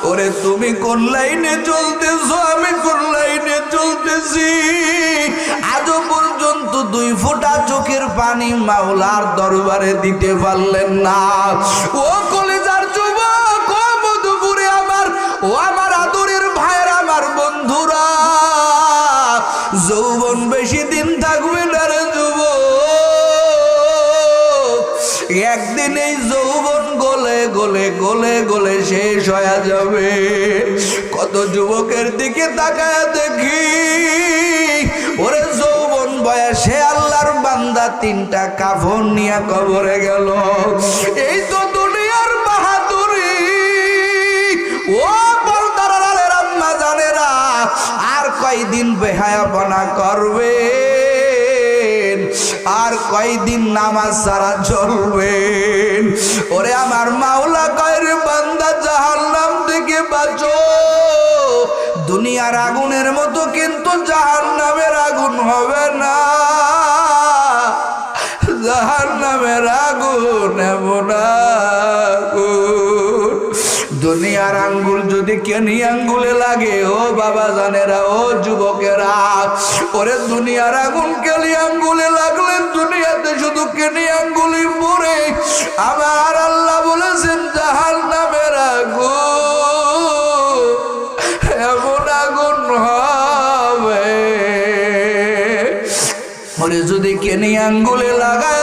ওরে তুমি কোন লাইনে চলতেছো, আমি কোন লাইনে চলতেছি। আজও পর্যন্ত 2 ফোঁটা চোখের পানি মাওলার দরবারে দিতে পারলেন না। ও কলেজার যুবক, ও মধুপুরে আমার, ও আমার আদরের ভাইয়ের, আমার বন্ধুরা, যৌবন বেশি দিন থাকবে না রে যুবক। একদিন এই যৌবন গলে গলে গলে গলে শেষ হয়ে যাবে। কত যুবকের দিকে তাকায় দেখি, ওরে যৌবন বয়সে আল্লাহর বান্দা 3টা কাফন নিয়ে কবরে গেল। এই তো দুনিয়ার বাহাদুরি। ও বলদারের আম্মা জানেরা, আর কয়দিন বেহায়াপনা করবে, আর কয়দিন নামাজ ছাড়া চলবেন। ওরে আমার মাওলা কয় রে বান্দা, জাহান্নাম থেকে বাঁচো। দুনিয়ার আগুনের মতো কিন্তু জাহান্নামের আগুন হবে না। জাহান্নামের আগুন এমন আগুন, দুনিয়ার আঙ্গুল যদি কেনি আঙ্গুলে লাগে, ও বাবা জানেরা, ও যুবকেরা, ওরে দুনিয়ার আগুন কেনি আঙ্গুলে লাগলে দুনিয়াতে শুধু কেনি আঙ্গুলি পড়ে। আমার আল্লাহ বলেছেন জাহান্নামের আগুন এমন আগুন হবে, ওরে যদি কেনি আঙ্গুলে লাগায়